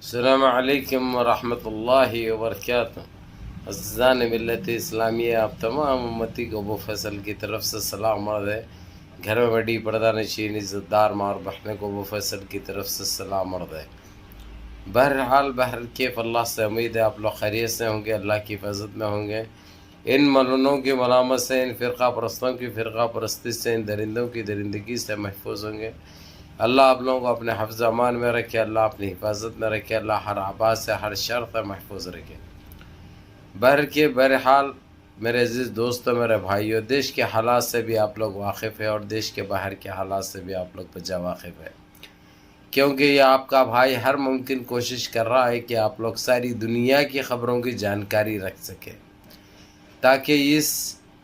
السلام علیکم ورحمۃ اللہ وبرکاتہ۔ عزیزان ملت اسلامیہ، آپ تمام امتی کو ابو فیصل کی طرف سے سلام عرض ہے۔ گھر میں بڑی پردہ نشین عزت دار ماں اور بہنوں کو ابو فیصل کی طرف سے سلام عرض ہے۔ بہرحال بہرکیف اللہ سے امید ہے آپ لوگ خیریت سے ہوں گے، اللہ کی حفاظت میں ہوں گے۔ ان ملونوں کی ملامت سے، ان فرقہ پرستوں کی فرقہ پرستی سے، ان درندوں کی درندگی سے محفوظ ہوں گے۔ اللہ آپ لوگوں کو اپنے حفظ امان میں رکھے، اللہ اپنی حفاظت میں رکھے، اللہ ہر آباد سے ہر شر سے محفوظ رکھے۔ بہرحال میرے عزیز دوستوں، میرے بھائیوں، دیش کے حالات سے بھی آپ لوگ واقف ہیں اور دیش کے باہر کے حالات سے بھی آپ لوگ بجا واقف ہے، کیونکہ یہ آپ کا بھائی ہر ممکن کوشش کر رہا ہے کہ آپ لوگ ساری دنیا کی خبروں کی جانکاری رکھ سکیں، تاکہ اس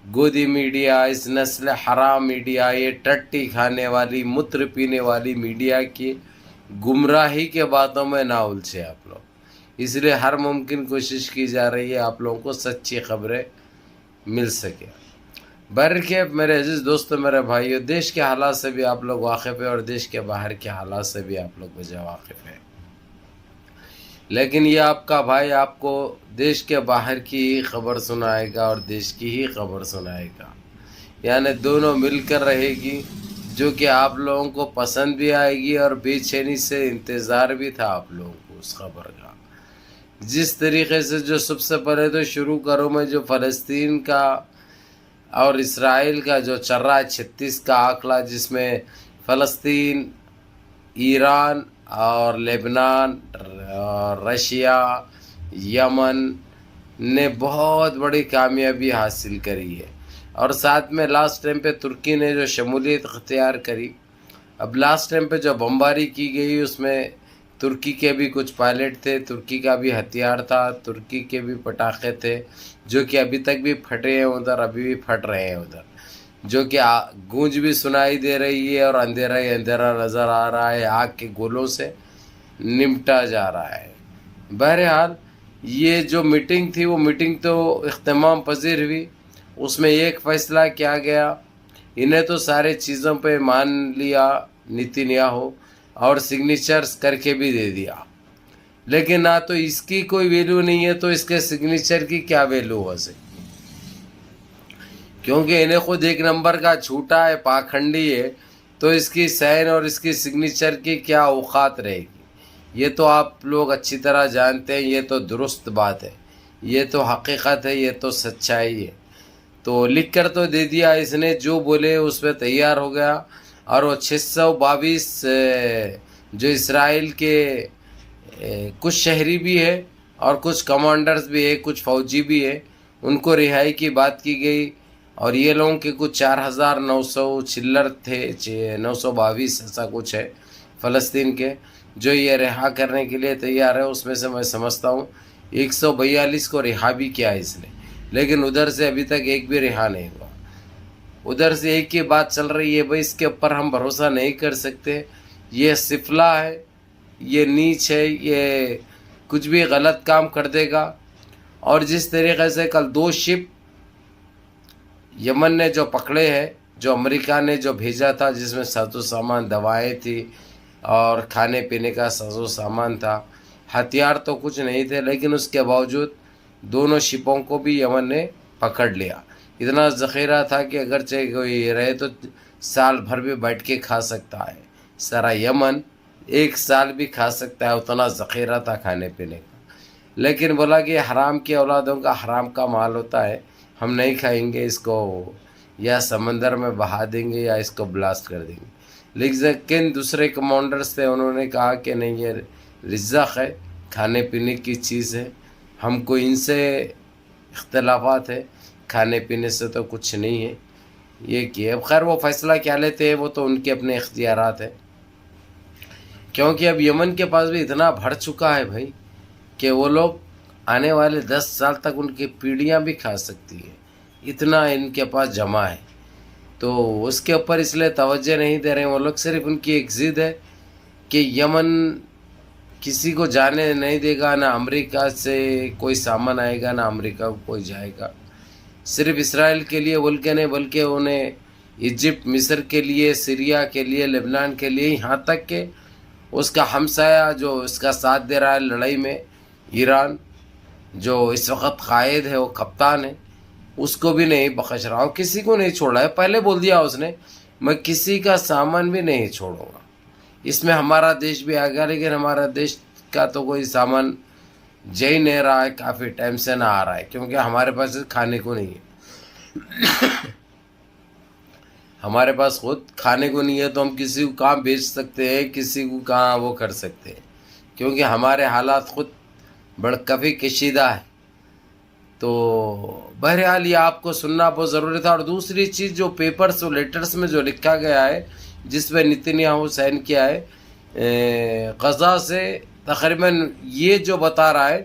گودی میڈیا، اس نسل حرام میڈیا، یہ ٹٹی کھانے والی، متر پینے والی میڈیا کی گمراہی کے باتوں میں نہ الجھے آپ لوگ۔ اس لیے ہر ممکن کوشش کی جا رہی ہے آپ لوگوں کو سچی خبریں مل سکے۔ بہرکیف میرے عزیز دوستوں، میرے بھائیوں، دیش کے حالات سے بھی آپ لوگ واقف ہیں اور دیش کے باہر کے حالات سے بھی آپ لوگ بجا واقف ہیں، لیکن یہ آپ کا بھائی آپ کو دیش کے باہر کی ہی خبر سنائے گا اور دیش کی ہی خبر سنائے گا، یعنی دونوں مل کر رہے گی، جو کہ آپ لوگوں کو پسند بھی آئے گی اور بے چینی سے انتظار بھی تھا آپ لوگوں کو اس خبر کا۔ جس طریقے سے جو سب سے پہلے تو شروع کروں میں، جو فلسطین کا اور اسرائیل کا جو چل رہا ہے 36 کا آنکڑا، جس میں فلسطین، ایران اور لبنان اور رشیا، یمن نے بہت بڑی کامیابی حاصل کری ہے، اور ساتھ میں لاسٹ ٹائم پہ ترکی نے جو شمولیت اختیار کری۔ اب لاسٹ ٹائم پہ جو بمباری کی گئی، اس میں ترکی کے بھی کچھ پائلٹ تھے، ترکی کا بھی ہتھیار تھا، ترکی کے بھی پٹاخے تھے، جو کہ ابھی تک بھی پھٹے ہیں ادھر، ابھی بھی پھٹ رہے ہیں ادھر، جو کہ گونج بھی سنائی دے رہی ہے اور اندھیرا ہی اندھیرا نظر آ رہا ہے، آگ کے گولوں سے نمٹا جا رہا ہے۔ بہرحال یہ جو میٹنگ تھی، وہ میٹنگ تو اختتام پذیر ہوئی، اس میں ایک فیصلہ کیا گیا، انہیں تو سارے چیزوں پہ مان لیا نیتن یاہو اور سگنیچرز کر کے بھی دے دیا، لیکن نہ تو اس کی کوئی ویلیو نہیں ہے، تو اس کے سگنیچر کی کیا ویلیو ہو سکتی، کیونکہ انہیں خود ایک نمبر کا جھوٹا ہے، پاکھنڈی ہے، تو اس کی سائن اور اس کی سگنیچر کی کیا اوقات رہے گی؟ یہ تو آپ لوگ اچھی طرح جانتے ہیں، یہ تو درست بات ہے، یہ تو حقیقت ہے، یہ تو سچائی ہے۔ تو لکھ کر تو دے دیا اس نے، جو بولے اس پہ تیار ہو گیا، اور وہ 622 جو اسرائیل کے کچھ شہری بھی ہے اور کچھ کمانڈرز بھی ہے، کچھ فوجی بھی ہے، ان کو رہائی کی بات کی گئی، اور یہ لوگوں کے کچھ 4900 چلر تھے، 922 ایسا کچھ ہے فلسطین کے، جو یہ رہا کرنے کے لیے تیار ہے۔ اس میں سے میں سمجھتا ہوں 142 کو رہا بھی کیا اس نے، لیکن ادھر سے ابھی تک ایک بھی رہا نہیں ہوا۔ ادھر سے ایک ہی بات چل رہی ہے، بھائی اس کے اوپر ہم بھروسہ نہیں کر سکتے، یہ سفلا ہے، یہ نیچ ہے، یہ کچھ بھی غلط کام کر دے گا۔ اور جس طریقے سے کل 2 شپ یمن نے جو پکڑے ہیں، جو امریکہ نے جو بھیجا تھا، جس میں ساز و سامان، دوائیں تھی اور کھانے پینے کا ساز و سامان تھا، ہتھیار تو کچھ نہیں تھے، لیکن اس کے باوجود دونوں شپوں کو بھی یمن نے پکڑ لیا۔ اتنا ذخیرہ تھا کہ اگرچہ کوئی رہے تو سال بھر بھی بیٹھ کے کھا سکتا ہے، سارا یمن 1 سال بھی کھا سکتا ہے، اتنا ذخیرہ تھا کھانے پینے کا۔ لیکن بولا کہ حرام کی اولادوں کا حرام کا مال ہوتا ہے، ہم نہیں کھائیں گے اس کو، یا سمندر میں بہا دیں گے یا اس کو بلاسٹ کر دیں گے۔ لیکن دوسرے کمانڈرز تھے، انہوں نے کہا کہ نہیں، یہ رزق ہے، کھانے پینے کی چیز ہے، ہم کو ان سے اختلافات ہے، کھانے پینے سے تو کچھ نہیں ہے یہ کہ اب خیر وہ فیصلہ کیا لیتے ہیں، وہ تو ان کے اپنے اختیارات ہیں، کیونکہ اب یمن کے پاس بھی اتنا بڑھ چکا ہے بھائی، کہ وہ لوگ آنے والے 10 سال تک ان کی پیڑھیاں بھی کھا سکتی ہیں، اتنا ان کے پاس جمع ہے۔ تو اس کے اوپر اس لیے توجہ نہیں دے رہے ہیں وہ لوگ، صرف ان کی ایک ضد ہے کہ یمن کسی کو جانے نہیں دے گا، نہ امریکہ سے کوئی سامان آئے گا، نہ امریکہ کو کوئی جائے گا، صرف اسرائیل کے لیے بول کے نہیں، بلکہ انہیں ایجپٹ، مصر کے لیے، سیریا کے لیے، لبنان کے لیے، یہاں تک کہ اس کا ہمسایہ جو اس کا ساتھ دے رہا ہے لڑائی میں، ایران، جو اس وقت قائد ہے، وہ کپتان ہے، اس کو بھی نہیں بخش رہا ہوں، کسی کو نہیں چھوڑا ہے. پہلے بول دیا اس نے میں کسی کا سامان بھی نہیں چھوڑوں گا. اس میں ہمارا دیش بھی آ گیا، لیکن ہمارا دیش کا تو کوئی سامان جا ہی نہیں رہا ہے، کافی ٹائم سے نہ آ رہا ہے، کیونکہ ہمارے پاس کھانے کو نہیں ہے. ہمارے پاس خود کھانے کو نہیں ہے تو ہم کسی کو کہاں بیچ سکتے ہیں، کسی کو کہاں وہ کر سکتے ہیں، کیونکہ ہمارے حالات خود کافی کشیدہ ہے. تو بہرحال یہ آپ کو سننا بہت ضروری تھا. اور دوسری چیز جو پیپرز اور لیٹرز میں جو لکھا گیا ہے، جس پہ نتنیاہو سائن کیا ہے، غزہ سے تقریباً یہ جو بتا رہا ہے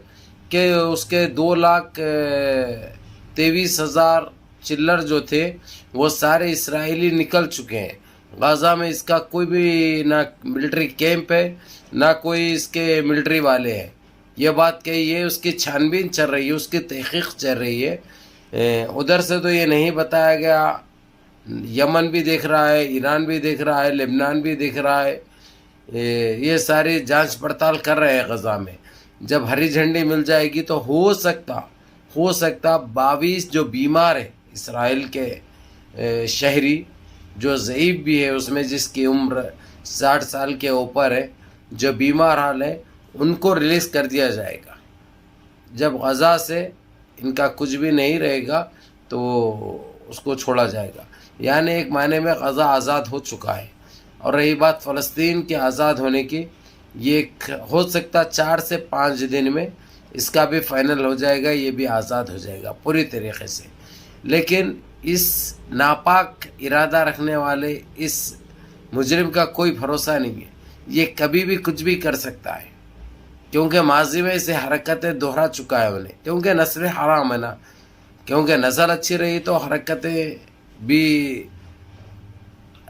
کہ اس کے 2,23,000 چلر جو تھے وہ سارے اسرائیلی نکل چکے ہیں. غزہ میں اس کا کوئی بھی نہ ملٹری کیمپ ہے، نہ کوئی اس کے ملٹری والے ہیں. یہ بات کہی ہے، اس کی چھان بین چل رہی ہے، اس کی تحقیق چل رہی ہے. ادھر سے تو یہ نہیں بتایا گیا. یمن بھی دیکھ رہا ہے، ایران بھی دیکھ رہا ہے، لبنان بھی دیکھ رہا ہے. یہ ساری جانچ پڑتال کر رہے ہیں غزہ میں. جب ہری جھنڈی مل جائے گی تو ہو سکتا 22 جو بیمار ہیں اسرائیل کے شہری، جو ضعیف بھی ہے، اس میں جس کی عمر 60 سال کے اوپر ہے، جو بیمار حال ہے، ان کو ریلیز کر دیا جائے گا. جب غزہ سے ان کا کچھ بھی نہیں رہے گا تو اس کو چھوڑا جائے گا. یعنی ایک معنی میں غزہ آزاد ہو چکا ہے. اور رہی بات فلسطین کے آزاد ہونے کی، یہ ہو سکتا 4 سے 5 دن میں اس کا بھی فائنل ہو جائے گا، یہ بھی آزاد ہو جائے گا پوری طریقے سے. لیکن اس ناپاک ارادہ رکھنے والے اس مجرم کا کوئی بھروسہ نہیں ہے. یہ کبھی بھی کچھ بھی کر سکتا ہے، کیونکہ ماضی میں اسے حرکتیں دہرا چکا ہے انہیں، کیونکہ نسل حرام ہے نا. کیونکہ نسل اچھی رہی تو حرکتیں بھی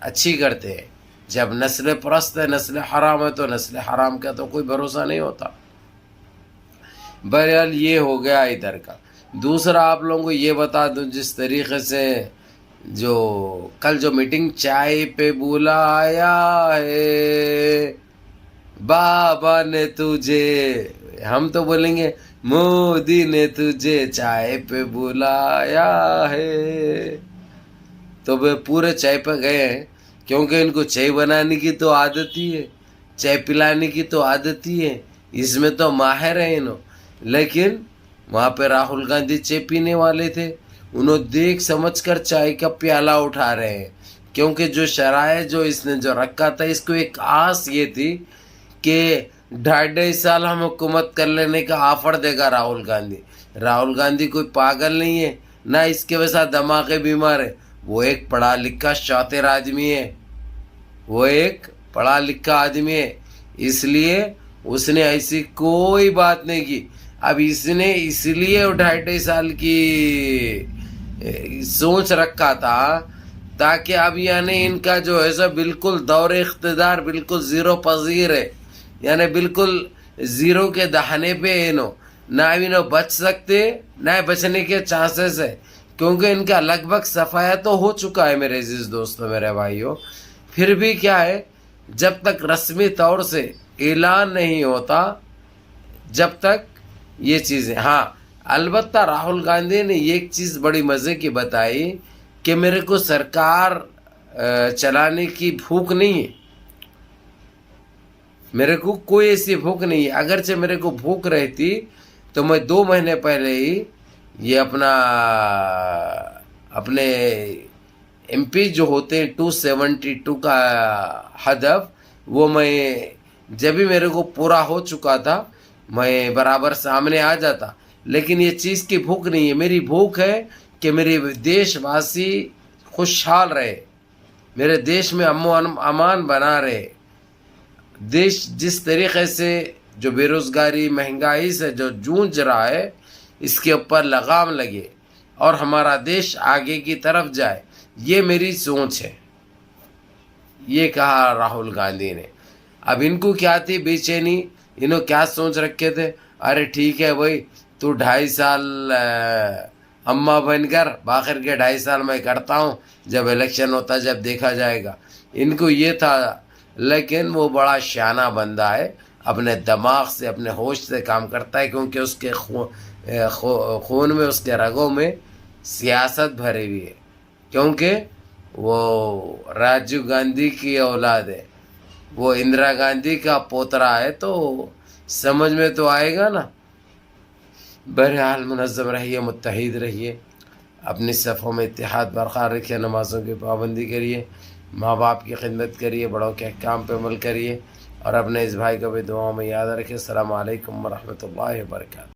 اچھی کرتے ہیں. جب نسل پرست ہے، نسل حرام ہے، تو نسل حرام کا تو کوئی بھروسہ نہیں ہوتا. بہرحال یہ ہو گیا ادھر کا. دوسرا آپ لوگوں کو یہ بتا دوں، جس طریقے سے جو کل جو میٹنگ چائے پہ بلایا ہے بابا نے تجھے، ہم تو بولیں گے مودی نے تجھے چائے پہ بلایا ہے. تو وہ پورے چائے پہ گئے ہیں، کیونکہ ان کو چائے بنانے کی تو عادت ہی ہے، چائے پلانے کی تو عادت ہی ہے، اس میں تو ماہر ہیں انہوں. لیکن وہاں پہ راہل گاندھی چائے پینے والے تھے، انہوں دیکھ سمجھ کر چائے کا پیالہ اٹھا رہے ہیں. کیونکہ جو شرائط جو اس نے جو رکھا تھا، اس کو ایک آس یہ تھی کہ 2.5 سال ہم حکومت کر لینے کا آفر دے گا راہل گاندھی. راہل گاندھی کوئی پاگل نہیں ہے، نہ اس کے ویسا دماغی بیمار ہے. وہ ایک پڑھا لکھا شاطر آدمی ہے، وہ ایک پڑھا لکھا آدمی ہے. اس لیے اس نے ایسی کوئی بات نہیں کی. اب اس نے اس لیے 2.5 سال کی سوچ رکھا تھا تاکہ اب یعنی ان کا جو ہے سو بالکل دور اقتدار بالکل زیرو پذیر ہے، یعنی بالکل زیرو کے دہانے پہ نہ بچ سکتے، نہ بچنے کے چانسز ہے. کیونکہ ان کا لگ بھگ صفایا تو ہو چکا ہے میرے عزیز دوستوں، میرے بھائیوں. پھر بھی کیا ہے، جب تک رسمی طور سے اعلان نہیں ہوتا، جب تک یہ چیزیں. ہاں البتہ راہل گاندھی نے ایک چیز بڑی مزے کی بتائی کہ میرے کو سرکار چلانے کی بھوک نہیں ہے، میرے کو کوئی ایسی بھوک نہیں ہے. اگرچہ میرے کو بھوک رہتی تو میں 2 مہینے پہلے ہی یہ اپنے ایم پی جو ہوتے ہیں 272 کا ہدف، وہ میں جب بھی میرے کو پورا ہو چکا تھا میں برابر سامنے آ جاتا. لیکن یہ چیز کی بھوک نہیں ہے، میری بھوک ہے کہ میرے دیش واسی خوشحال رہے، میرے دیش میں امن و امان بنا رہے. دیش جس طریقے سے جو بے روزگاری مہنگائی سے جو جونج رہا ہے، اس کے اوپر لگام لگے اور ہمارا دیش آگے کی طرف جائے، یہ میری سوچ ہے. یہ کہا راہل گاندھی نے. اب ان کو کیا تھی بے چینی، انہوں کیا سوچ رکھے تھے، ارے ٹھیک ہے بھائی تو 2.5 سال اماں بن کر باخر کے 2.5 سال میں کرتا ہوں، جب الیکشن ہوتا جب دیکھا جائے گا. ان کو یہ تھا لیکن وہ بڑا شانہ بندہ ہے، اپنے دماغ سے اپنے ہوش سے کام کرتا ہے، کیونکہ اس کے خون میں، اس کے رگوں میں سیاست بھری ہوئی ہے، کیونکہ وہ راجیو گاندھی کی اولاد ہے، وہ اندرا گاندھی کا پوترا ہے، تو سمجھ میں تو آئے گا نا۔ بہرحال منظم رہیے، متحد رہیے، اپنی صفوں میں اتحاد برقرار رکھیے، نمازوں کی پابندی کریے، ماں باپ کی خدمت کریے، بڑوں کے احکام پہ عمل کریے، اور اپنے اس بھائی کو بھی دعاؤں میں یاد رکھیں۔ السلام علیکم ورحمۃ اللہ وبرکاتہ۔